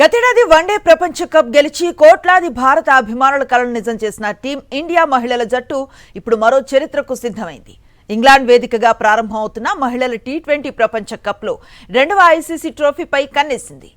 గతేడాది వన్డే ప్రపంచ కప్ గెలిచి కోట్లాది భారత అభిమానుల కలను నిజం చేసిన టీం ఇండియా మహిళల జట్టు ఇప్పుడు మరో చరిత్రకు సిద్ధమైంది. ఇంగ్లాండ్ వేదికగా ప్రారంభమవుతున్న మహిళల టీ20 ప్రపంచ కప్లో రెండవ ఐసీసీ ట్రోఫీపై కన్నేసింది.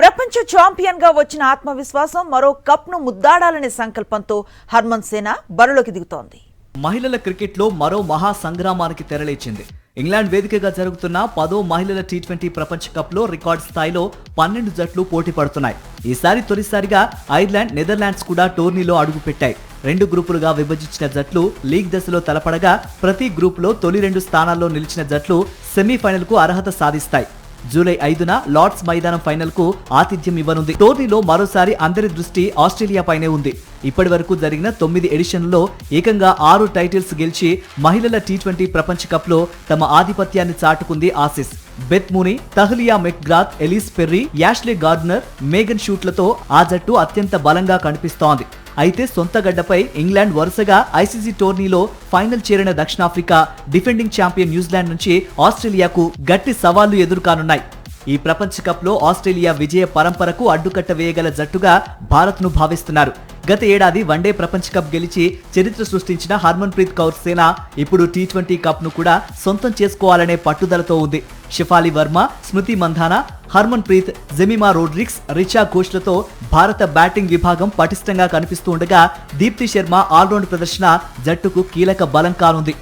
ప్రపంచ ఛాంపియన్గా వచ్చిన ఆత్మవిశ్వాసం మరో కప్ను ముద్దాడాలనే సంకల్పంతో హర్మన్ సేన బరిలోకి దిగుతోంది. మహిళల క్రికెట్లో మరో మహా సంగ్రామానికి తెరలేచింది. ఇంగ్లాండ్ వేదికగా జరుగుతున్న 10వ మహిళల టీ20 ప్రపంచ కప్ లో రికార్డు స్థాయిలో 12 జట్లు పోటీ పడుతున్నాయి. ఈసారి తొలిసారిగా ఐర్లాండ్, నెదర్లాండ్స్ కూడా టోర్నీలో అడుగుపెట్టాయి. 2 గ్రూపులుగా విభజించిన జట్లు లీగ్ దశలో తలపడగా ప్రతి గ్రూపులో తొలి 2 స్థానాల్లో నిలిచిన జట్లు సెమీఫైనల్ కు అర్హత సాధిస్తాయి. జూలై 5న లార్డ్స్ మైదానం ఫైనల్ కు ఆతిథ్యం ఇవ్వనుంది. టోర్నీలో మరోసారి అందరి దృష్టి ఆస్ట్రేలియా పైనే ఉంది. ఇప్పటి వరకు జరిగిన 9 ఎడిషన్లలో ఏకంగా 6 టైటిల్స్ గెలిచి మహిళల టీ20 ప్రపంచ కప్ లో తమ ఆధిపత్యాన్ని చాటుకుంది Aussies. Beth Mooney, Tahlia McGrath, Ellyse Perry, Ashleigh Gardner, Megan షూట్లతో ఆ జట్టు అత్యంత బలంగా కనిపిస్తోంది. అయితే సొంత గడ్డపై ఇంగ్లాండ్ వరుసగా ఐసీసీ టోర్నీలో ఫైనల్ చేరిన దక్షిణాఫ్రికా, డిఫెండింగ్ ఛాంపియన్ న్యూజిలాండ్ నుంచి ఆస్ట్రేలియాకు గట్టి సవాళ్లు ఎదురుకానున్నాయి. ఈ ప్రపంచ కప్ లో ఆస్ట్రేలియా విజయ పరంపరకు అడ్డుకట్ట వేయగల జట్టుగా భారత్ ను భావిస్తున్నారు. గత ఏడాది వన్డే ప్రపంచ కప్ గెలిచి చరిత్ర సృష్టించిన హర్మన్ ప్రీత్ కౌర్ సేన ఇప్పుడు టీ20 కప్ ను కూడా సొంతం చేసుకోవాలనే పట్టుదలతో ఉంది. షెఫాలి వర్మ, స్మృతి మంధానా, హర్మన్ ప్రీత్, జెమిమా రోడ్రిక్స్, రిచా ఘోష్లతో భారత బ్యాటింగ్ విభాగం పటిష్టంగా కనిపిస్తూ ఉండగా దీప్తి శర్మ ఆల్రౌండ్ ప్రదర్శన జట్టుకు కీలక బలం కానుంది.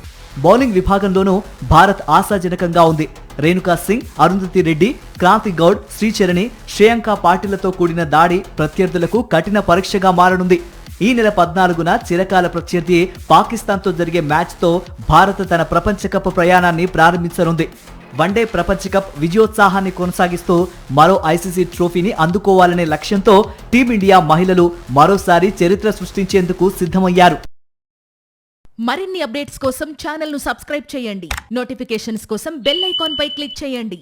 బౌలింగ్ విభాగంలోనూ భారత్ ఆశాజనకంగా ఉంది. రేణుకా సింగ్, అరుంధతి రెడ్డి, క్రాంతి గౌడ్, శ్రీచరణి, శ్రేయాంక పాటిలతో కూడిన దాడి ప్రత్యర్థులకు కఠిన పరీక్షగా మారనుంది. ఈ నెల 14న చిరకాల ప్రత్యర్థి పాకిస్తాన్తో జరిగే మ్యాచ్తో భారత్ తన ప్రపంచ కప్ ప్రయాణాన్ని ప్రారంభించనుంది. వన్డే ప్రపంచ కప్ విజయోత్సాహాన్ని కొనసాగిస్తూ మరో ఐసీసీ ట్రోఫీని అందుకోవాలనే లక్ష్యంతో టీమిండియా మహిళలు మరోసారి చరిత్ర సృష్టించేందుకు సిద్ధమయ్యారు. మరిన్ని అప్డేట్స్ కోసం ఛానల్ ను సబ్స్క్రైబ్ చేయండి. నోటిఫికేషన్స్ కోసం బెల్ ఐకాన్ పై క్లిక్ చేయండి.